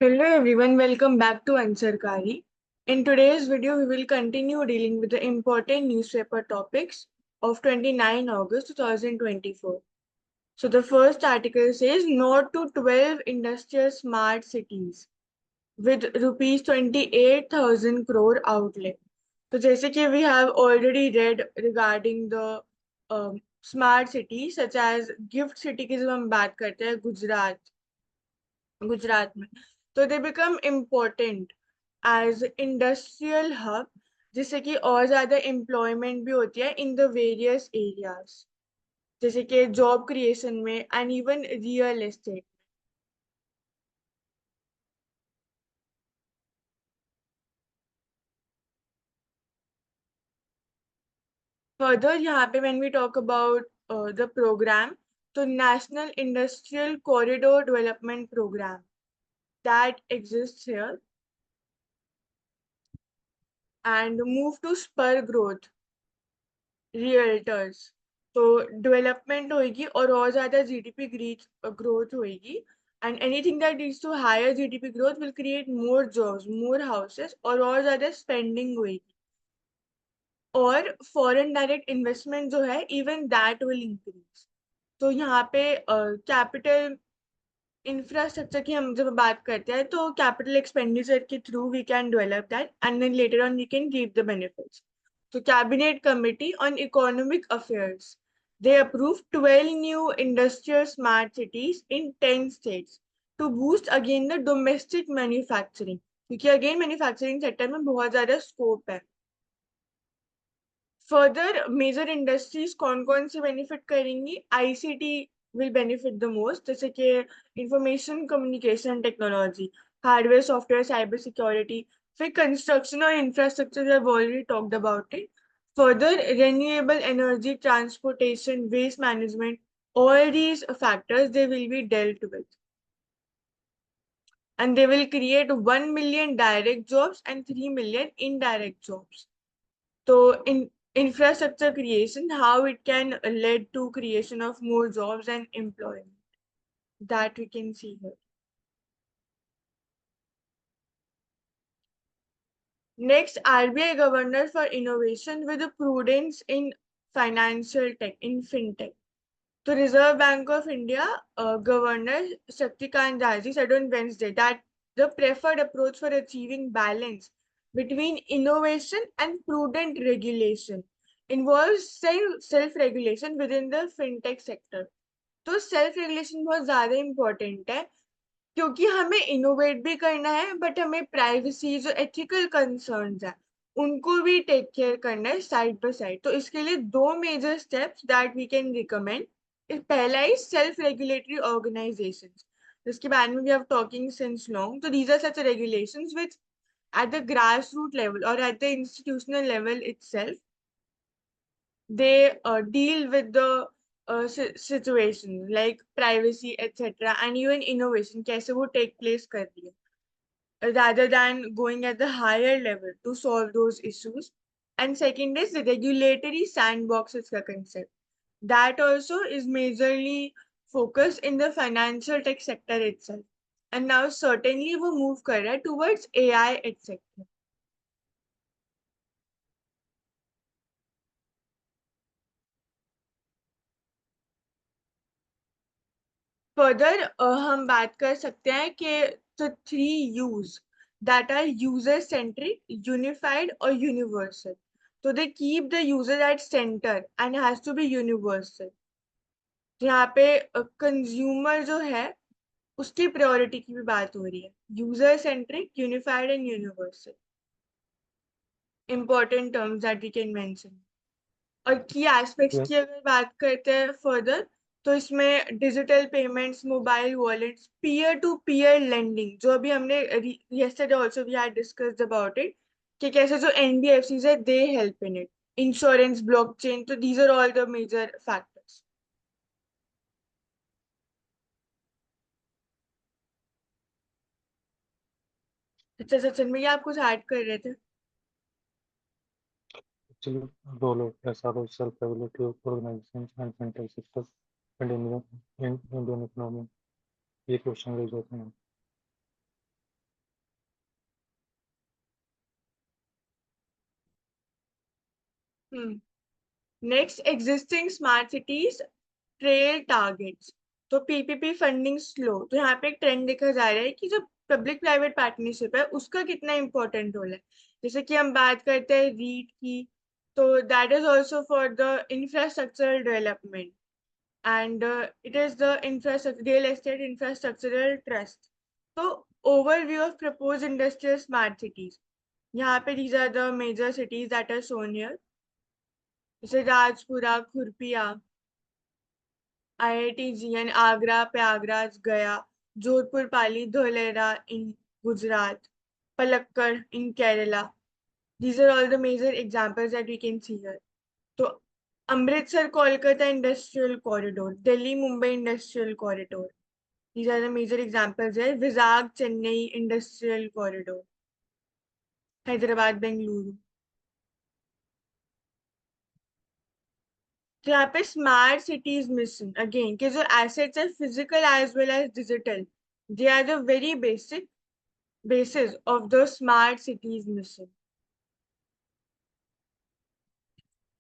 Hello everyone, welcome back to Ansarkari. In today's video, we will continue dealing with the important newspaper topics of 29 August 2024. So the first article says Nod to 12 industrial smart cities with rupees 28,000 crore outlay. तो जैसे कि we have already read regarding the smart cities such as gift city की जब हम बात करते हैं गुजरात में तो they become important as industrial hub जिससे कि और ज्यादा एम्प्लॉयमेंट भी होती है इन द वेरियस एरियाज जैसे कि जॉब क्रिएशन में and even real estate. Further यहाँ पे when we talk about the programme तो national industrial corridor development programme that exist here and move to spur growth realtors. तो development होगी और ज्यादा जीडीपी ग्रोथ होगी and anything that leads to higher GDP growth will create more jobs more houses और ज्यादा spending होगी और foreign direct investment जो है इवन दैट विल इंक्रीज। तो यहाँ पे कैपिटल इंफ्रास्ट्रक्चर की हम जब बात करते हैं तो कैपिटल एक्सपेंडिचर के through we can develop that and then later on we can give the benefits. तो cabinet committee on economic affairs they approved 12 new industrial smart cities in 10 states to boost again the domestic manufacturing क्योंकि again manufacturing sector में बहुत ज्यादा scope है। Further major industries कौन से benefit करेंगी ICT will benefit the most जैसे कि information communication technology hardware software cyber security फिर कंस्ट्रक्शन और infrastructure have already talked about it. Further renewable energy transportation waste management all these factors they will be dealt with and they will create 1 million direct jobs and 3 million indirect jobs. So in infrastructure creation, how it can lead to creation of more jobs and employment that we can see here. Next, RBI Governor for Innovation with a prudence in financial tech, in fintech. The Reserve Bank of India Governor Shaktikant Dashi said on Wednesday that the preferred approach for achieving balance between innovation and prudent regulation involves self-regulation within the fintech sector. तो self regulation बहुत ज्यादा important है क्योंकि हमें innovate भी करना है but हमें प्राइवेसी जो एथिकल कंसर्न्स है उनको भी टेक केयर करना है साइड बाय साइड। तो इसके लिए दो major steps that we can recommend पहला ही सेल्फ रेगुलेटरी ऑर्गेनाइजेशंस जिसके बारे में we have talking since long. तो these are such regulations which at the grassroots level or at the institutional level itself they deal with the situations like privacy etc and even innovation कैसे वो take place कर रही है rather than going at the higher level to solve those issues. And second is the regulatory sandboxes का concept that also is majorly focused in the financial tech sector itself and now certainly वो move कर रहा है towards AI etc. Further हम बात कर सकते हैं कि the three U's that are user centric, unified और universal. So they keep the user at center and has to be universal. तो यहाँ पे कंज्यूमर जो है उसकी प्रायोरिटी की भी बात हो रही है user centric unified and universal important terms that we can mention. और की एस्पेक्ट्स Yes, की अगर बात करते हैं फर्दर तो इसमें digital payments mobile wallets peer to peer lending जो अभी हमने yesterday also we had discussed about it कि कैसे जो एनबीएफसीज है they help in it insurance blockchain तो these are all the major factors. अच्छा सचिन भैया आप कुछ ऐड कर रहे थे। actually, role of SRO, self-regulatory organizations and central sectors and in Indian economy. ये क्वेश्चन रेज होते हैं। Next, existing smart cities trail targets. तो पीपीपी फंडिंग स्लो, तो यहाँ पे एक ट्रेंड देखा जा रहा है कि जो पब्लिक प्राइवेट पार्टनरशिप है उसका कितना इंपॉर्टेंट रोल है। जैसे कि हम बात करते हैं रीट की, तो that is also for the infrastructural development, and it is the infrastructure real estate infrastructural trust. So overview of proposed industrial smart cities. यहाँ पे these are the major cities that are shown here. जैसे Rajpura, Khurpia, IIT-GN, Agra, Prayagraj, गया, जोधपुर, पाली, Dholera in Gujarat, Palakkad in Kerala. These are all the major examples that we can see here. तो Amritsar Kolkata industrial corridor, Delhi Mumbai industrial corridor, these are the major examples here. Vizag Chennai Industrial Corridor, Hyderabad Bengaluru. तो यहाँ पे smart cities mission again के जो assets है physical as well as digital, they are the very basic basis of the smart cities mission.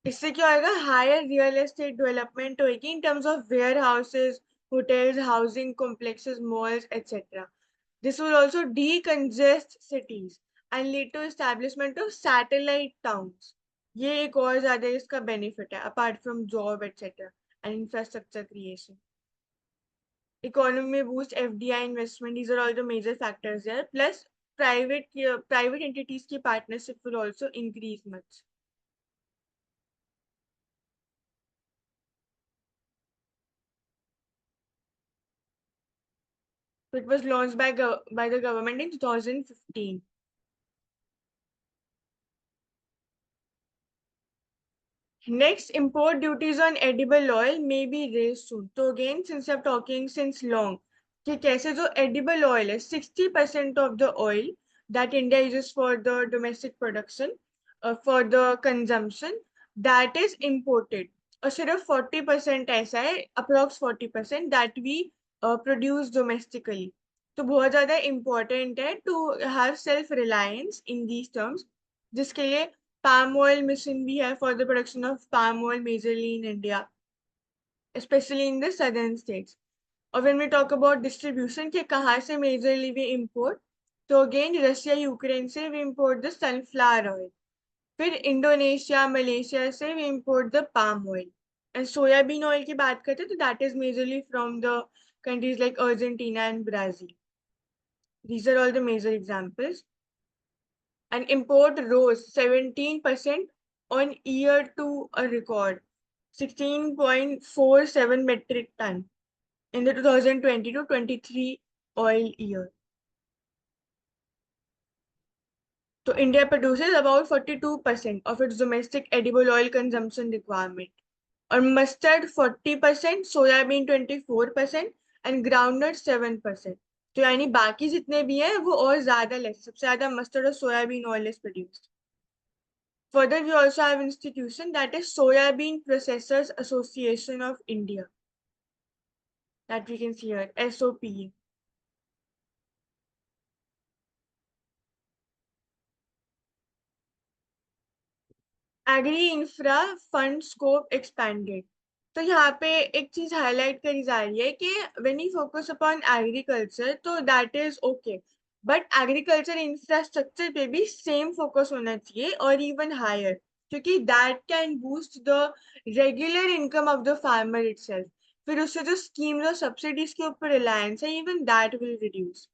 इससे क्या होगा, higher real estate development होगी in terms of warehouses, hotels, housing complexes, malls etcetera. This will also decongest cities and lead to establishment of satellite towns. ये एक और ज्यादा इसका benefit है apart from job etc and infrastructure creation. Economy में boost, FDI investment, these are all the major factors there. Plus private entities की partnership will also increase much. So it was launched by the government in 2015. Next, import duties on edible oil may be raised soon. So again, since I'm talking since long, कि कैसे जो edible oil है, 60% of the oil that India uses for the domestic production, for the consumption, that is imported. और सिर्फ 40% ऐसा है, approx 40% that we produce domestically. तो बहुत ज़्यादा important है to have self-reliance in these terms, जिसके लिए palm oil mission we have for the production of palm oil majorly in India, especially in the southern states. Or when we talk about distribution के कहाँ से majorly we import, तो again Russia, Ukraine से we import the sunflower oil. फिर Indonesia, Malaysia से we import the palm oil. And soybean oil की बात करते तो that is majorly from the countries like Argentina and Brazil. These are all the major examples. And import rose 17% on year to a record 16.47 metric ton in the 2020 to 23 oil year. So India produces about 42% of its domestic edible oil consumption requirement. और mustard 40%, soybean 24% and groundnut 7%. तो यानी बाकी जितने भी हैं वो और ज्यादा लेस, सबसे ज्यादा mustard और soybean oil is produced. Further, we also have institution that is Soybean Processors Association of India, that we can see here, SOPA. Agri Infra Fund Scope Expanded. तो यहाँ पे एक चीज हाईलाइट करी जा रही है कि when we focus upon agriculture तो that is okay, but agriculture infrastructure पे भी same focus होना चाहिए और even higher, क्योंकि that can boost the regular income of the farmer itself. फिर उससे जो schemes और subsidies के ऊपर reliance है, even that will reduce.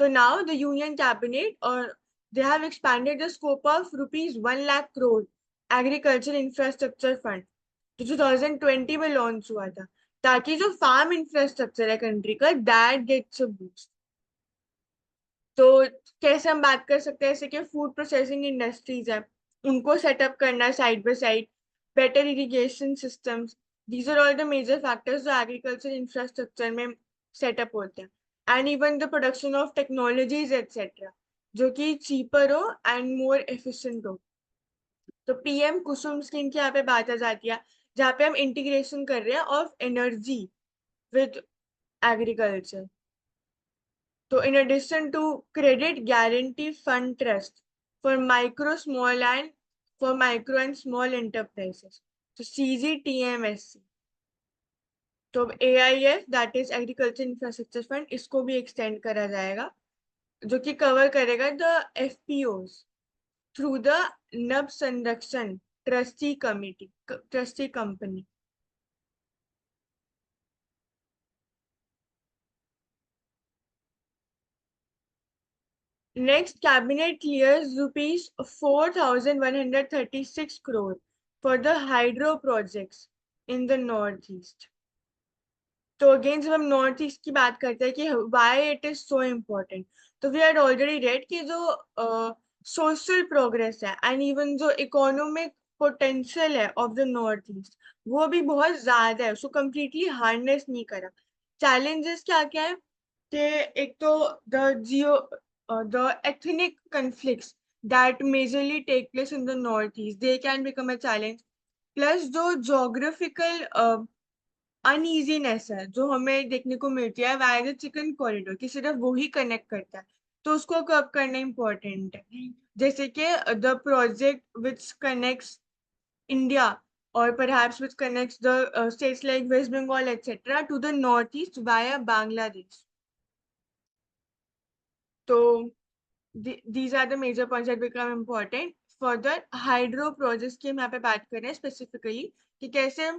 So now the Union Cabinet or they have expanded the scope of rupees 1 lakh crore agriculture infrastructure fund जो 2020 में launch हुआ था, ताकि जो फार्म इंफ्रास्ट्रक्चर है कंट्री का दैट गेट्स अ बूस्ट. तो कैसे हम बात कर सकते हैं, जैसे कि फूड प्रोसेसिंग इंडस्ट्रीज है, उनको सेटअप करना side by side, better irrigation systems, these are all the major factors जो एग्रीकल्चर इंफ्रास्ट्रक्चर में सेटअप होते हैं. And even the production of technologies etcetera जो कि चीपर हो एंड मोर एफिशिएंट हो. तो पीएम कुसुम स्कीम की यहाँ पे बात आ जाती है, जहाँ पे हम इंटीग्रेशन कर रहे हैं ऑफ एनर्जी विद एग्रीकल्चर. तो in addition to credit guarantee fund trust for micro, small and for micro and small enterprises. तो CGTMSC. तो AIF that is agriculture infrastructure fund, इसको भी एक्सटेंड करा जाएगा, जो कि कवर करेगा द FPOs थ्रू द नव संरक्षण trustee company. Next, cabinet clears rupees 4,136 crore for the hydro projects in the northeast. तो अगेन जब हम नॉर्थ ईस्ट की बात करते हैं कि why it is so important, तो वी हैड ऑलरेडी रेड कि जो सोशल प्रोग्रेस है एंड इवन जो इकोनॉमिक पोटेंशियल है ऑफ द नॉर्थ ईस्ट, वो भी बहुत ज्यादा है, उसको कम्प्लीटली हार्नेस नहीं करा. चैलेंजेस क्या क्या है कि एक तो the ethnic conflicts that majorly take place in the northeast, they can become a challenge. Plus जो जोग्राफिकल अनईजीनेस है जो हमें देखने को मिलती है वाया द चिकन कॉरिडोर, कि सिर्फ वो ही कनेक्ट करता है, तो उसको कब करना इम्पोर्टेंट है. जैसे कि the project which connects India और perhaps which connects the states like West Bengal etc. to the northeast via Bangladesh. So these are the major points that become important. Further, hydro projects की हम यहाँ पे बात कर रहे हैं specifically कि कैसे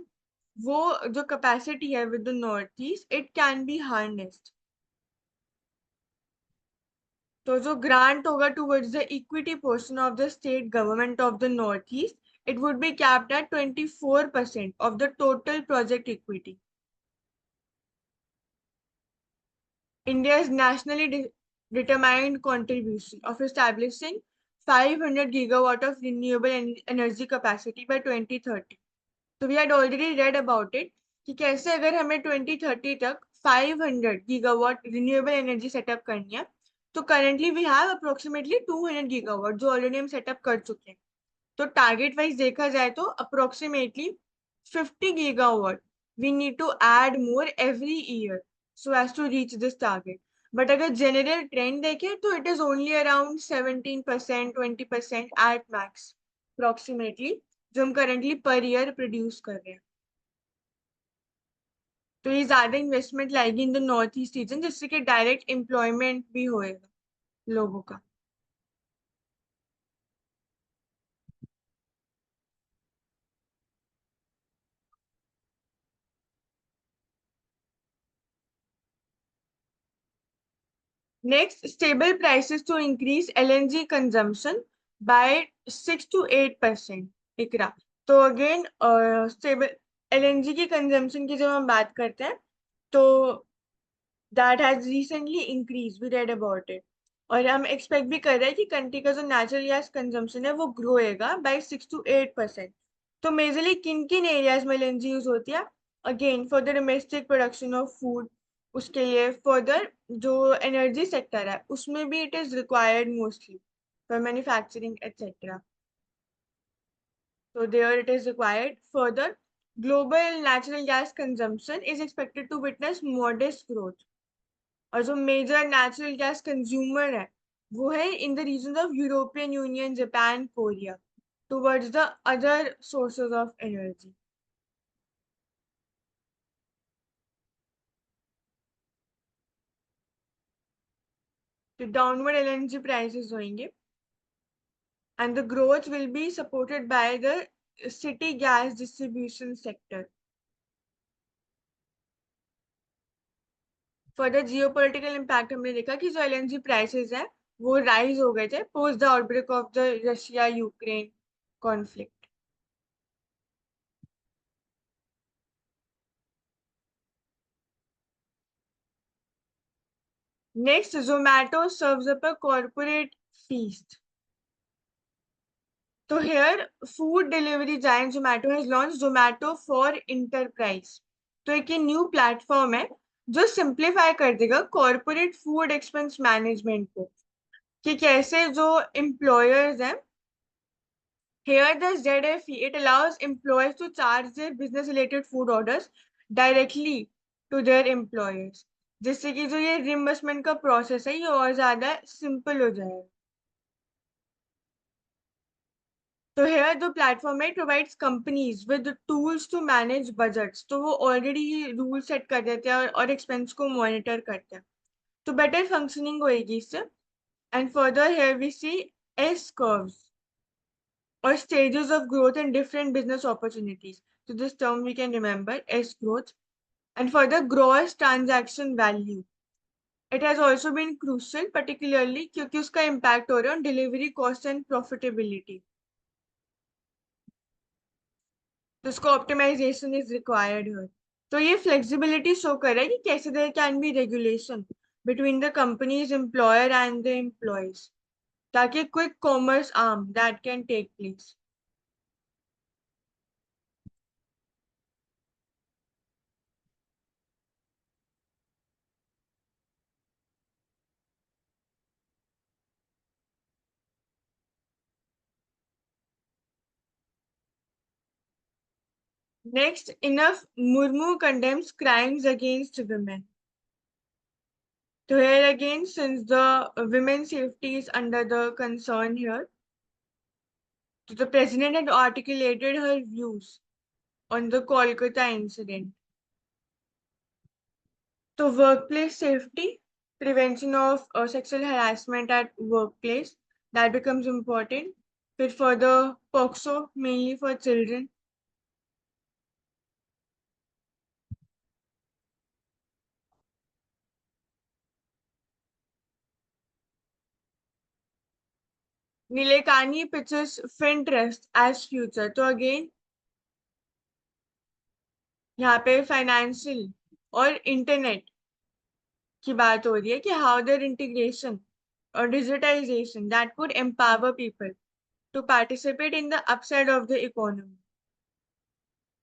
वो जो कैपेसिटी है with the North East it can be harnessed. तो जो ग्रांट होगा towards the equity portion of the state government of the North East, it would be capped at 24% of the total project equity. India's nationally determined contribution of establishing 500 gigawatt of renewable energy capacity by 2030. So we had already read about it कि कैसे अगर हमें 2030 तक 500 gigawatt renewable energy setup करनी है, तो currently we have approximately 200 gigawatt जो already हम सेटअप कर चुके हैं. तो टारगेट वाइज देखा जाए तो approximately 50 gigawatt we need to add more every year so as to reach this target. But अगर general trend देखें तो it is only around 17%, 20% at max approximately जो हम currently per year produce कर रहे हैं. तो ये ज्यादा इन्वेस्टमेंट लाएगी in the North east region, जिससे कि डायरेक्ट एम्प्लॉयमेंट भी होएगा लोगों का. Next, stable prices to increase LNG consumption by 6 to 8%. ICRA. तो अगेन स्टेबल LNG की कंजम्पशन की जब हम बात करते हैं तो that has recently increase, we read about it. और हम एक्सपेक्ट भी कर रहे हैं कि कंट्री का जो नेचुरल गैस कंजम्पशन है वो ग्रोएगा बाय 6 to 8%. तो मेजरली किन किन एरियाज में एलएनजी यूज होती है? Again for the domestic production of food, उसके लिए फर्दर जो एनर्जी सेक्टर है उसमें भी it is required mostly for manufacturing etcetera. So there it is required. Further, global natural gas consumption is expected to witness modest growth. और जो major natural gas consumer है वो है in the region of European Union, Japan, Korea towards the other sources of energy. तो downward LNG prices होंगे and the growth will be supported by the city gas distribution sector. Further geopolitical impact हमने देखा कि जो LNG prices है वो rise हो गए थे post the outbreak of the Russia Ukraine conflict. Next, Zomato serves up a corporate feast. तो here food delivery giant Zomato has launch Zomato for enterprise. तो एक न्यू प्लेटफॉर्म है जो सिंप्लीफाई कर देगा कॉर्पोरेट फूड एक्सपेंस मैनेजमेंट को, कि कैसे जो एम्प्लॉयर्स हैं, here the ZFE, it allows employees to charge their business related food orders directly to their employers, जिससे कि जो ये रिम्बर्समेंट का प्रोसेस है ये और ज्यादा सिंपल हो जाएगा. तो here the platform it provides companies with the tools to manage budgets. तो वो already रूल सेट कर देते हैं और expense को monitor करते हैं. तो better functioning होएगी इससे. And further here we see S curves or stages of growth and different business opportunities. So this term we can remember S growth. And further gross transaction value. It has also been crucial, particularly क्योंकि उसका impact हो रहा है on delivery cost and profitability. तो इसको optimization is required here. तो ये flexibility show कर रहा है कि कैसे there can be regulation between the company's employer and the employees. ताकि quick commerce arm that can take place. Next, enough Murmu condemns crimes against women. So here again, since the women's safety is under the concern here, so the president had articulated her views on the Kolkata incident. So workplace safety, prevention of sexual harassment at workplace, that becomes important. With further POCSO, mainly for children. Nilekani pitches Finterest as future. So again, यहाँ पे financial और internet की बात हो रही है कि how their integration or digitization that could empower people to participate in the upside of the economy.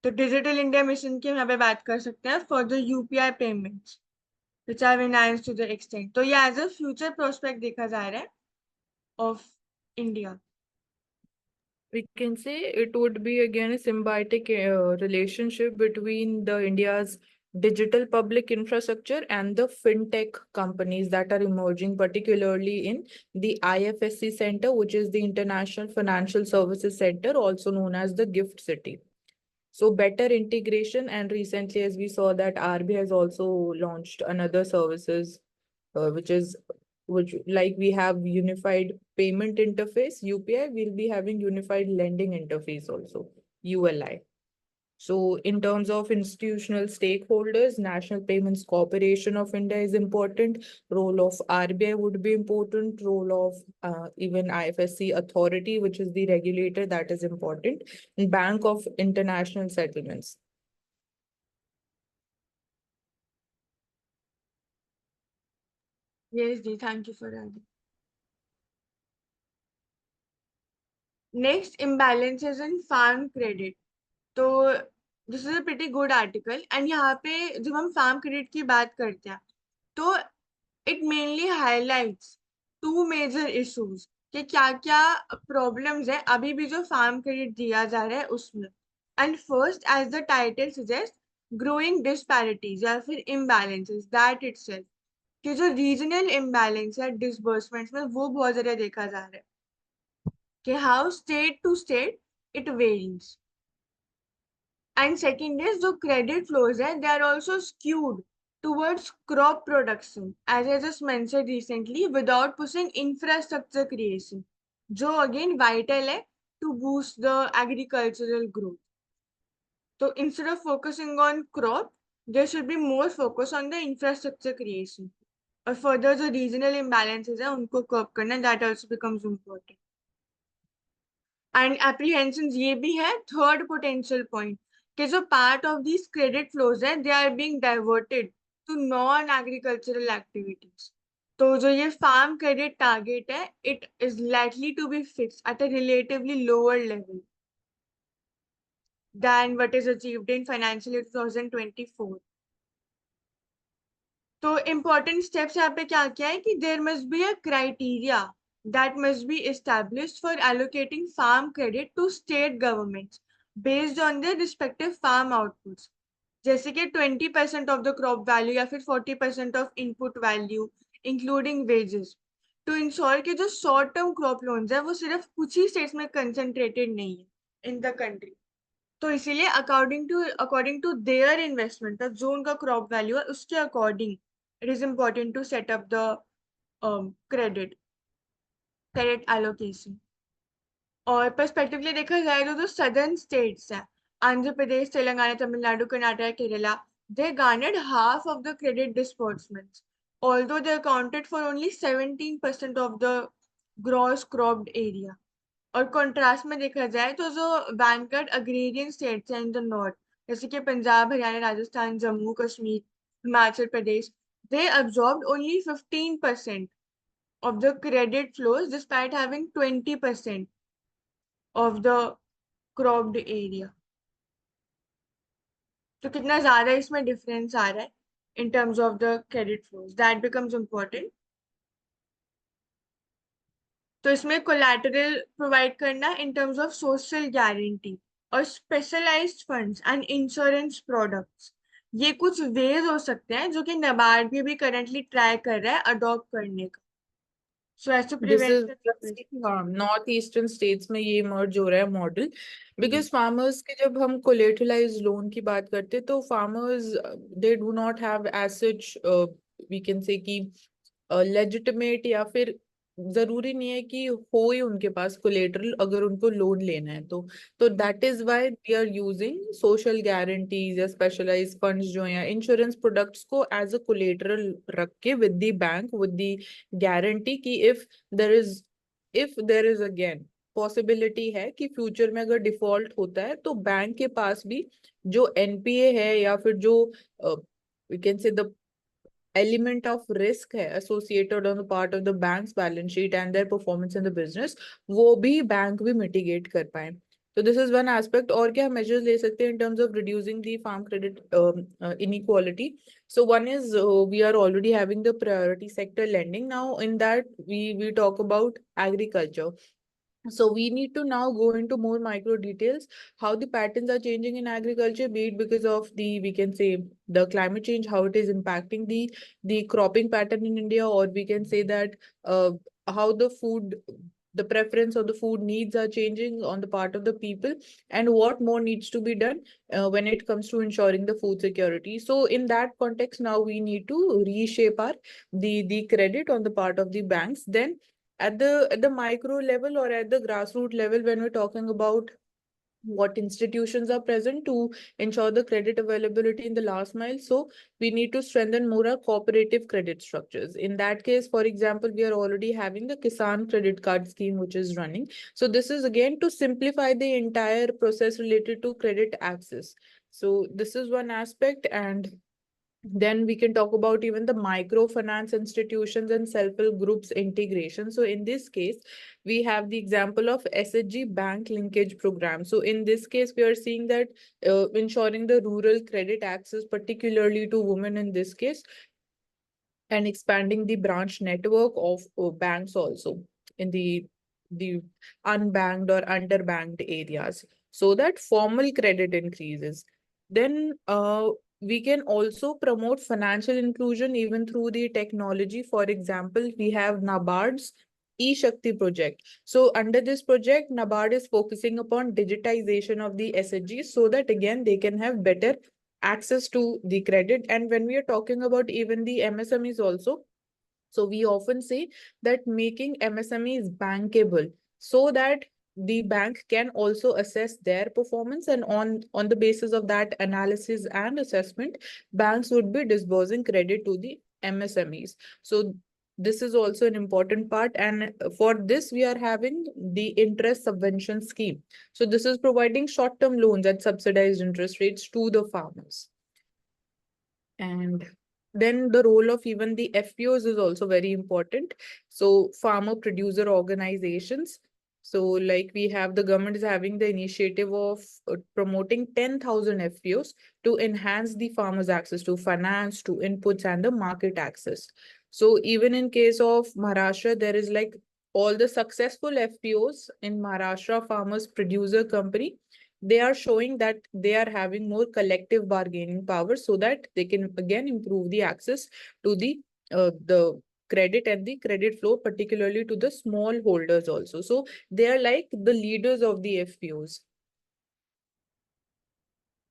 तो डिजिटल इंडिया मिशन की यहाँ पे बात कर सकते हैं for the UPI payments which have enhanced to the extent. तो ये as a future prospect देखा जा रहा है of India. We can say it would be again a symbiotic relationship between the India's digital public infrastructure and the fintech companies that are emerging, particularly in the IFSC Center, which is the International Financial Services Center, also known as the GIFT City. So better integration, and recently, as we saw, that RBI has also launched another services, which like we have unified payment interface, UPI, we'll be having unified lending interface also, ULI. So in terms of institutional stakeholders, National Payments Corporation of India is important. Role of RBI would be important. Role of even IFSC authority, which is the regulator, that is important. And Bank of International Settlements. Yes, Ji, thank you for adding. Next, imbalances in farm credit. तो this is a pretty good article and यहाँ पे जब हम farm credit की बात करते हैं तो it mainly highlights two major issues कि क्या क्या problems है अभी भी जो farm credit दिया जा रहा है उसमें. And first, as the title suggests, growing disparities या फिर imbalances that itself कि जो regional imbalance है disbursements में वो बहुत ज़्यादा देखा जा रहा है कि how state to state it varies. And second is the credit flows and they are also skewed towards crop production, as I just mentioned recently, without pushing infrastructure creation, जो again vital है to boost the agricultural growth. So instead of focusing on crop, there should be more focus on the infrastructure creation. Or further, the regional imbalances है उनको curb करना, that also becomes important. And apprehensions ये भी है third potential point कि जो part of these credit flows है they are being diverted to non-agricultural activities. तो जो ये farm credit target है it is likely to be fixed at a relatively lower level than what is achieved in financial year 2024. तो important steps यहाँ पे क्या क्या है कि there must be a criteria that must be established for allocating farm credit to state governments based on their respective farm outputs. जैसे कि 20% of the crop value या फिर 40% of input value including wages. To ensure कि जो short term crop loans है वो सिर्फ कुछ ही स्टेट्स में कंसंट्रेटेड नहीं है इन द कंट्री। तो इसीलिए अकॉर्डिंग टू देयर इन्वेस्टमेंट का जो उनका क्रॉप वैल्यू है उसके according it is important to set up the credit allocation. और पर्सपेक्टिवली देखा जाए तो जो सदर्न स्टेट्स है, Andhra Pradesh, Telangana, Tamil Nadu, Karnataka, Kerala, they garnered half of the credit disbursements, although they accounted for only 17% of the gross cropped area. और contrast में देखा जाए तो जो बैंकर्ड अग्रेरियन स्टेट्स हैं इन द नॉर्थ, जैसे कि Punjab, Haryana, Rajasthan, Jammu Kashmir, Himachal Pradesh, they absorbed only 15% of the credit flows despite having 20% of the cropped area. तो कितना ज्यादा इसमें डिफरेंस आ रहा है in terms of the credit flows, that becomes important. तो इसमें collateral provide करना in terms of social guarantee और specialized funds and insurance products, ये कुछ ways हो सकते हैं जो कि NABARD भी currently try कर रहा है adopt करने का, so as to This prevent is the just, situation. North eastern states में ये इमर्ज हो रहा है मॉडल, बिकॉज फार्मर्स के जब हम कोलेटरलाइज लोन की बात करते हैं तो farmers they do not have as such, we can say कि लेजिटिमेट या फिर जरूरी नहीं है कि हो ही उनके पास कोलेटरल अगर उनको लोन लेना है तो that is why we are using social guarantees या स्पेशलाइज्ड फंड्स जो हैं इंश्योरेंस प्रोडक्ट्स को एज अ कोलेटरल रख के with the bank with the guarantee कि if there is again possibility है कि फ्यूचर में अगर डिफॉल्ट होता है तो बैंक के पास भी जो एनपीए है या फिर जो we can say the element of risk है associated on the part of the bank's balance sheet and their performance in the business, वो भी बैंक भी mitigate कर पाए. So this is one aspect. और क्या measures ले सकते हैं in terms of reducing the farm credit inequality? So one is we are already having the priority sector lending. Now in that we talk about agriculture. So we need to now go into more micro details, how the patterns are changing in agriculture, be it because of the, we can say, the climate change, how it is impacting the cropping pattern in India, or we can say that how the preference of the food needs are changing on the part of the people, and what more needs to be done when it comes to ensuring the food security. So in that context, now we need to reshape our the credit on the part of the banks. Then at the micro level or at the grassroots level, when we're talking about what institutions are present to ensure the credit availability in the last mile, so we need to strengthen more our cooperative credit structures. In that case, for example, we are already having the Kisan credit card scheme which is running. So this is again to simplify the entire process related to credit access. So this is one aspect. And then we can talk about even the microfinance institutions and self-help groups integration. So in this case, we have the example of SHG bank linkage program. So in this case, we are seeing that ensuring the rural credit access, particularly to women in this case, and expanding the branch network of banks also in the unbanked or underbanked areas, so that formal credit increases. Then we can also promote financial inclusion even through the technology. For example, we have NABARD's E-Shakti project. So under this project, NABARD is focusing upon digitization of the SHGs so that again they can have better access to the credit. And when we are talking about even the MSMEs also, so we often say that making MSMEs bankable so that the bank can also assess their performance, and on the basis of that analysis and assessment, banks would be disbursing credit to the MSMEs. So this is also an important part, and for this we are having the interest subvention scheme. So this is providing short-term loans at subsidized interest rates to the farmers. And then the role of even the FPOs is also very important. So farmer producer organizations. So like we have, the government is having the initiative of promoting 10,000 FPOs to enhance the farmers' access to finance, to inputs and the market access. So even in case of Maharashtra, there is like all the successful FPOs in Maharashtra Farmers Producer Company, they are showing that they are having more collective bargaining power so that they can again improve the access to the credit and the credit flow, particularly to the small holders also. So they are like the leaders of the FPOs.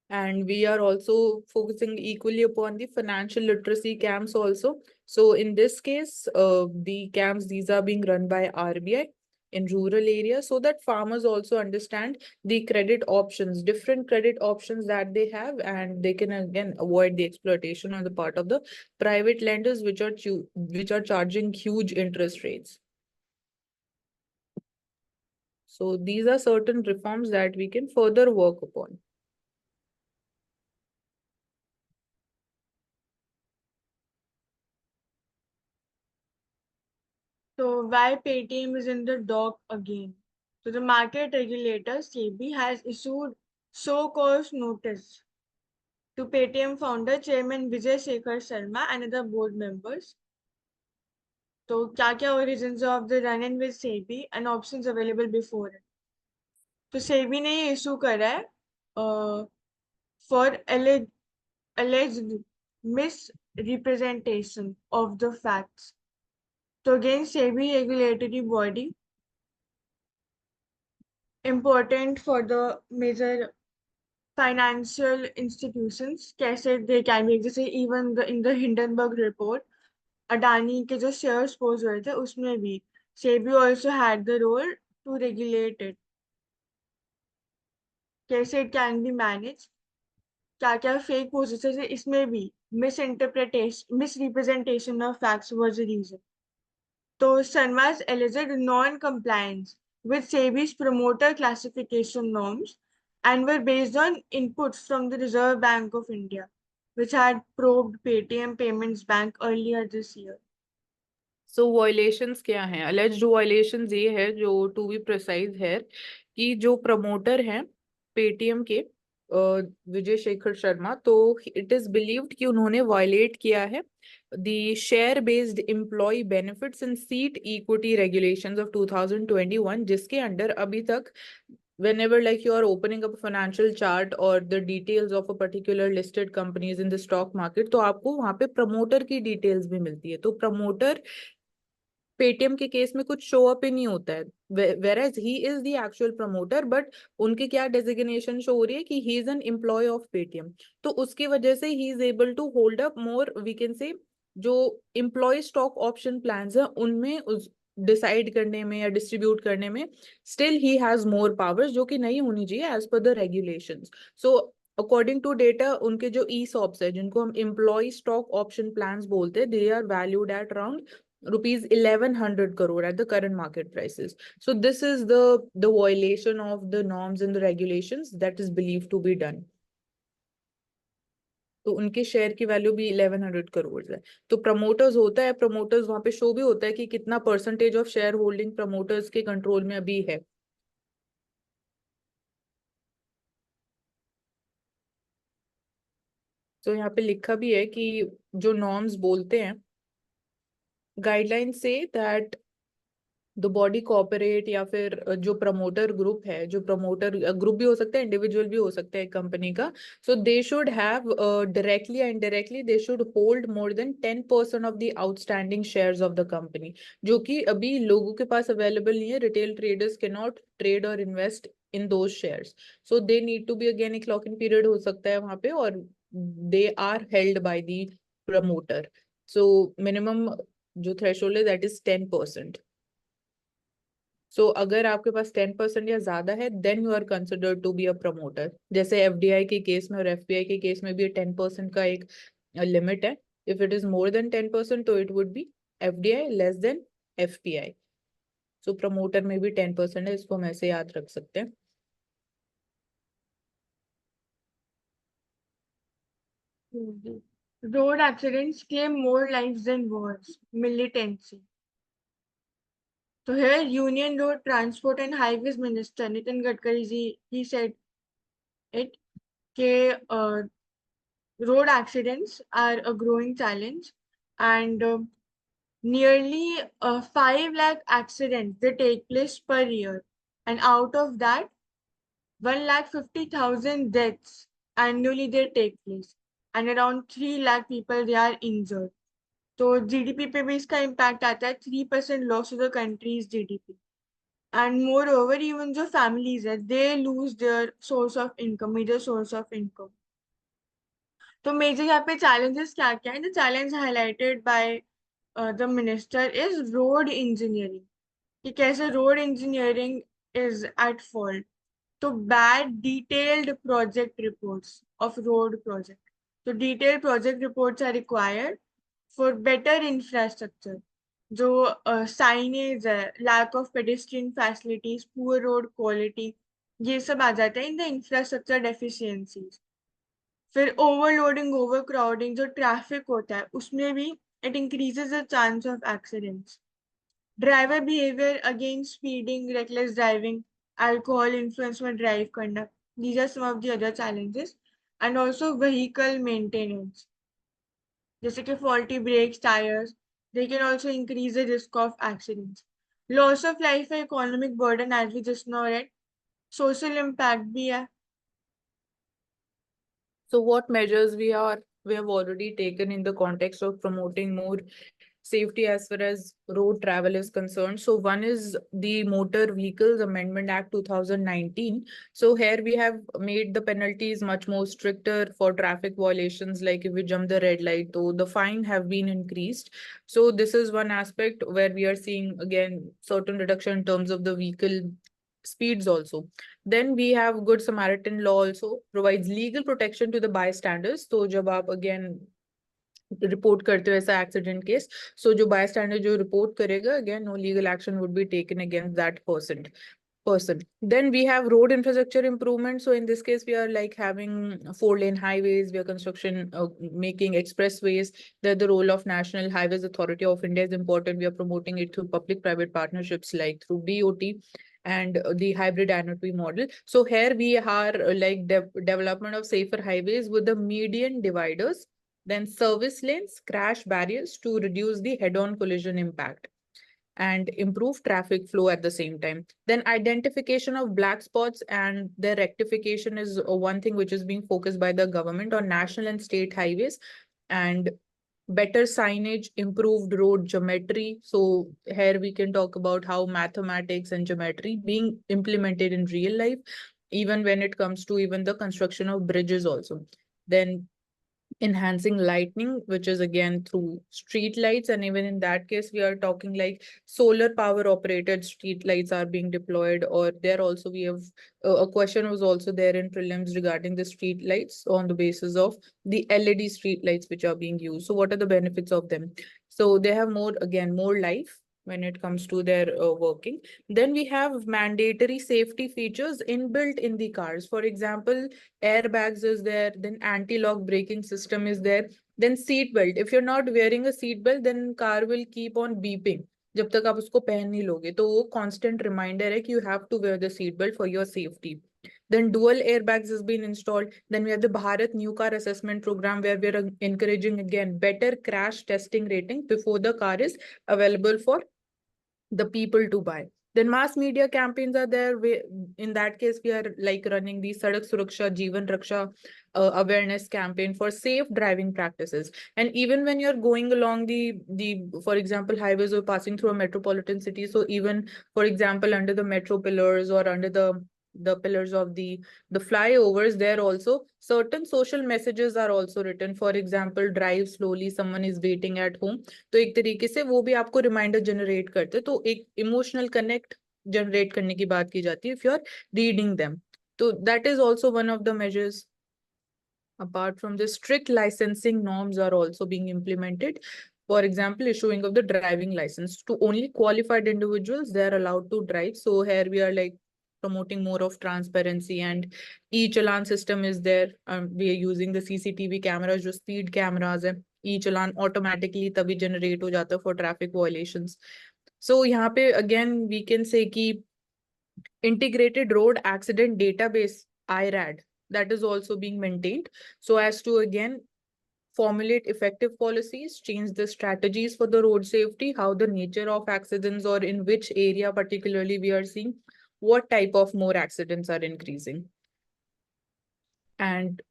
And we are also focusing equally upon the financial literacy camps also. So in this case, the camps, these are being run by RBI in rural areas so that farmers also understand the credit options, different credit options that they have, and they can again avoid the exploitation on the part of the private lenders, which are charging huge interest rates. So these are certain reforms that we can further work upon. So why Paytm is in the dock again? So the market regulator SEBI has issued show-cause notice to Paytm founder Chairman Vijay Shekhar Sharma and other board members. So क्या origins of the run-in with SEBI and options available before it? तो SEBI ने ये issue करा है for alleged misrepresentation of the facts. So again, SEBI regulatory body, important for the major financial institutions, कैसे they can be, जैसे even in the Hindenburg report, Adani के जो shares pose हुए थे उसमें भी SEBI also had the role to regulate it. कैसे it can be managed, क्या fake positions है इसमें भी misrepresentation of facts was the reason. So Sharma's alleged non-compliance with SEBI's promoter classification norms and were based on inputs from the Reserve Bank of India, which had probed Paytm Payments Bank earlier this year. So violations क्या हैं? Alleged violations ये है, जो to be precise है कि जो promoter हैं Paytm के विजय शेखर शर्मा, तो it is believed कि उन्होंने violate किया है the share based employee benefits and seat equity regulations of 2021, जिसके अंडर अभी तक whenever like you are opening up a financial chart or the details of a particular listed companies in the stock market, तो आपको वहां पे promoter की details भी मिलती है. तो promoter पेटीएम के केस में कुछ शो अप ही नहीं होता है, whereas he is the actual promoter, but उनकी क्या डेजिग्नेशन शो हो रही है कि he is an employee of Paytm. तो उसकी वजह से he is able to hold up more, we can say, जो employee stock option plans है उनमें उस डिसाइड करने में या डिस्ट्रीब्यूट करने में still he has more powers, जो कि नहीं होनी चाहिए as per the regulations. So according to data, उनके जो ESOPs है जिनको हम एम्प्लॉय स्टॉक ऑप्शन प्लान्स बोलते हैं, they are valued at around rupees 1100 crore at the current market prices. So this is the violation of the norms and the regulations that is believed to be done. तो उनके share की value भी 1100 करोड़ है. तो promoters होता है, promoters वहां पे शो भी होता है कि कितना percentage of share holding promoters के कंट्रोल में अभी है. तो यहाँ पे लिखा भी है कि जो नॉर्म्स बोलते हैं, guideline say that the body corporate या फिर जो प्रमोटर ग्रुप है, जो प्रमोटर ग्रुप भी हो सकता है, इंडिविजुअल भी हो सकता है कंपनी का, so they should have directly या indirectly they should hold more than 10% of the outstanding shares of the company, जो कि अभी लोगों के पास अवेलेबल नहीं है. Retail traders can not trade और invest in those shares, so they need to be again एक लॉक इन पीरियड हो सकता है वहां पे, और they are held by the promoter. So minimum जो थ्रेशोल्ड है दैट इज 10%. सो अगर आपके पास 10% या ज्यादा है, then you are considered to be a promoter. जैसे एफडीआई के केस में और एफपीआई के केस में भी 10% का एक लिमिट है. If it is more than 10% तो it would B FDI, less than FPI. So promoter में भी 10% है, इसको हम ऐसे याद रख सकते हैं. Road accidents claim more lives than wars. Militancy. So here, Union Road Transport and Highways Minister Nitin Gadkari ji, he said it, that road accidents are a growing challenge, and nearly 5 lakh accidents they take place per year, and out of that 1,50,000 deaths annually they take place, and around 3 lakh people they are injured. तो GDP पे भी इसका impact आता है, 3% loss of the country's GDP. And moreover even जो families है, they lose their source of income, major source of income. तो major यहाँ पे चैलेंजेस क्या क्या है? The challenge highlighted by the minister is road engineering, कि कैसे road engineering is at fault. तो bad detailed project reports of road project. तो detailed project reports are required for better infrastructure. जो साइनेज है, lack of pedestrian facilities, poor road quality, ये सब आ जाता है इन द इंफ्रास्ट्रक्चर डेफिशिएंसीज. फिर ओवरलोडिंग, ओवर क्राउडिंग, जो ट्रैफिक होता है उसमें भी it increases the chance of accidents. Driver behaviour, again speeding, reckless driving, alcohol influence में ड्राइव करना, these are some of the other challenges. And also vehicle maintenance, जैसे कि faulty brakes, tires, they can also increase the risk of accidents. Loss of life है, economic burden as we just know it, social impact भी है. So what measures we have already taken in the context of promoting more safety as far as road travel is concerned. So one is the Motor Vehicles Amendment Act 2019. So here we have made the penalties much more stricter for traffic violations, like if we jump the red light, so the fine have been increased. So this is one aspect where we are seeing again certain reduction in terms of the vehicle speeds also. Then we have Good Samaritan law also provides legal protection to the bystanders. So जब आप again report करते हो ऐसा accident case, सो जो बायस्टैंडर जो report करेगा, again no legal action would be taken against that person. Then we have road infrastructure improvement. So in this case, we are like having 4-lane highways, we are construction, making expressways. That the role of National Highways Authority of India is important. We are promoting it through public-private partnerships, like through BOT and the hybrid annuity model. So here we are like development of safer highways with the median dividers, then service lanes, crash barriers to reduce the head-on collision impact and improve traffic flow at the same time. Then identification of black spots and their rectification is one thing which is being focused by the government on national and state highways, and better signage, improved road geometry. So here we can talk about how mathematics and geometry being implemented in real life, even when it comes to even the construction of bridges also. Then enhancing lighting, which is again through street lights, and even in that case we are talking like solar power operated street lights are being deployed. Or there also we have a question was also there in prelims regarding the street lights on the basis of the LED street lights which are being used. So what are the benefits of them? So they have more life when it comes to their working. Then we have mandatory safety features inbuilt in the cars. For example, airbags is there, then anti-lock braking system is there, then seat belt. If you're not wearing a seat belt, then car will keep on beeping जब तक आप उसको पहन नहीं लोगे. तो वो constant reminder है कि you have to wear the seat belt for your safety. Then dual airbags has been installed. Then we have the Bharat New Car Assessment Program, where we are encouraging again better crash testing rating before the car is available for the people to buy. Then mass media campaigns are there. In that case, we are like running the Sadak Suraksha Jeevan Raksha awareness campaign for safe driving practices. And even when you're going along the for example highways or passing through a metropolitan city, so even for example under the metro pillars or under the pillars of the flyovers, there also certain social messages are also written. For example, drive slowly, someone is waiting at home. तो एक तरीके से वो भी आपको reminder generate करते, तो एक इमोशनल कनेक्ट जनरेट करने की बात की जाती है if you are reading them. तो that is also one of the measures. Apart from this, strict licensing norms are also being implemented. For example, issuing of the driving license to only qualified individuals, they are allowed to drive. So here we are like promoting more of transparency, and e-challan system is there. We are using the CCTV cameras, जो speed cameras है. E-challan automatically तभी generate हो जाता है for traffic violations. So यहाँ पे again we can say कि integrated road accident database IRAD, that is also being maintained, so as to again formulate effective policies, change the strategies for the road safety, how the nature of accidents or in which area particularly we are seeing what type of more accidents are increasing. And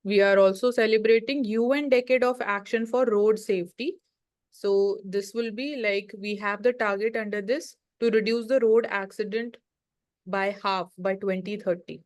we are also celebrating UN Decade of Action for Road Safety. So this will be like, we have the target under this to reduce the road accident by half by 2030.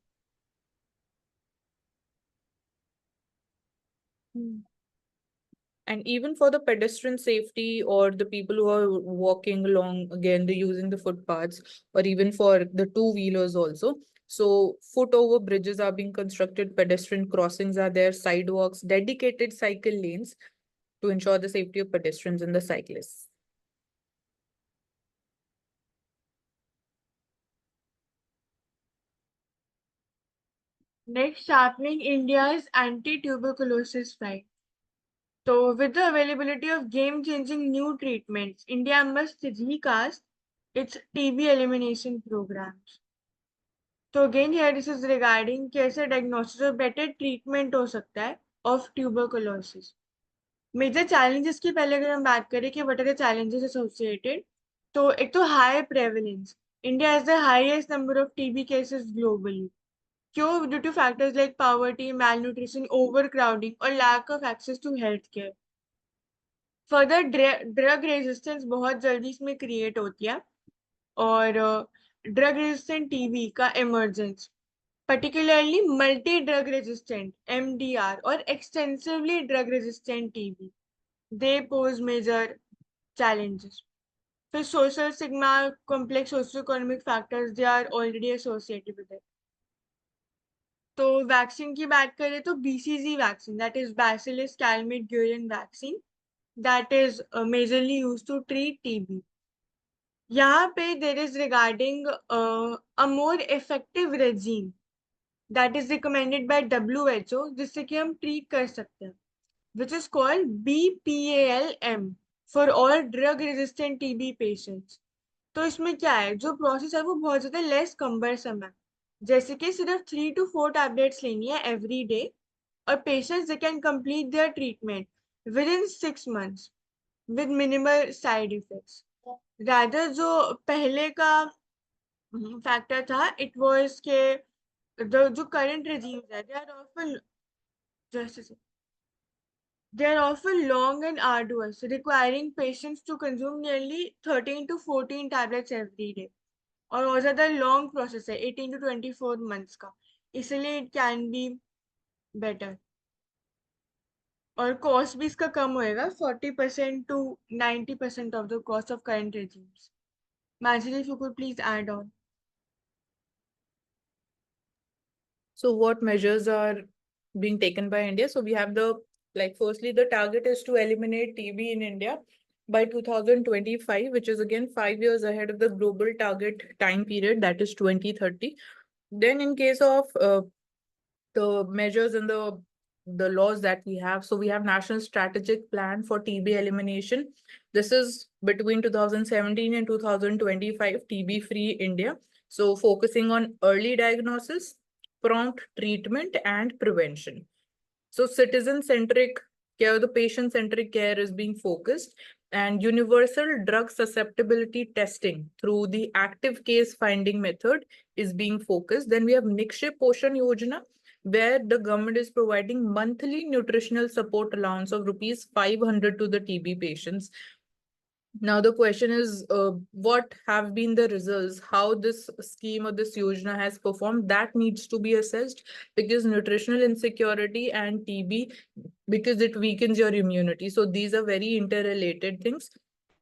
And even for the pedestrian safety or the people who are walking along, again, they're using the footpaths, or even for the two-wheelers also. So foot over bridges are being constructed, pedestrian crossings are there, sidewalks, dedicated cycle lanes to ensure the safety of pedestrians and the cyclists. Next, sharpening India's anti-tuberculosis fight. So, with the availability of game-changing new treatments, India must recast its TB elimination programs. So again here this is regarding कैसे diagnosis और better treatment हो सकता है of tuberculosis. Major challenges की पहले अगर हम बात करें कि what are the challenges associated, तो एक तो high prevalence. India has the highest number of TB cases globally. क्यों? Due to factors like poverty, malnutrition, overcrowding और lack of access to healthcare. Further, drug resistance बहुत जल्दी इसमें create होती है और drug resistant TB का emergence, particularly multi-drug resistant MDR or extensively drug resistant TB. They pose major challenges. फिर social stigma, complex socio-economic factors, they are already associated with it. तो vaccine की बात करें तो BCG vaccine, that is Bacillus calmette-guerin vaccine, that is majorly used to treat TB. यहाँ पे there is regarding a more effective regime that is recommended by WHO जिससे कि हम treat कर सकते हैं, which is called BPALM for all drug resistant TB patients. तो इसमें क्या है, जो प्रोसेस है वो बहुत ज्यादा लेस कम्बरसम है, जैसे कि सिर्फ 3 to 4 टैबलेट्स लेनी है एवरी डे और patients they can complete their treatment with in 6 months with minimal side effects. Rather जो पहले का फैक्टर था, इट वाज के जो करंट regimes है, they are often long and arduous, requiring patients to consume nearly 13 to 14 tablets every day. और बहुत ज़्यादा लॉन्ग प्रोसेस है, 18 to 24 months का, इसलिए इट कैन बी बेटर. और कॉस्ट भी इसका कम होएगा, 40% to 90% of the cost of current regimes. Manjali, if you could please add on. So what measures are being taken by India? So we have the, like, firstly, the target is to eliminate TB in India by 2025, which is again 5 years ahead of the global target time period, that is 2030. Then in case of the measures and the laws that we have, so we have National Strategic Plan for TB elimination. This is between 2017 and 2025, TB-free India. So focusing on early diagnosis, prompt treatment, and prevention. So citizen-centric care, the patient-centric care is being focused, and universal drug susceptibility testing through the active case finding method is being focused. Then we have Nikshay Poshan Yojana, where the government is providing monthly nutritional support allowance of rupees 500 to the TB patients. Now the question is, what have been the results? How this scheme or this Yojana has performed? That needs to be assessed, because nutritional insecurity and TB, because it weakens your immunity. So these are very interrelated things.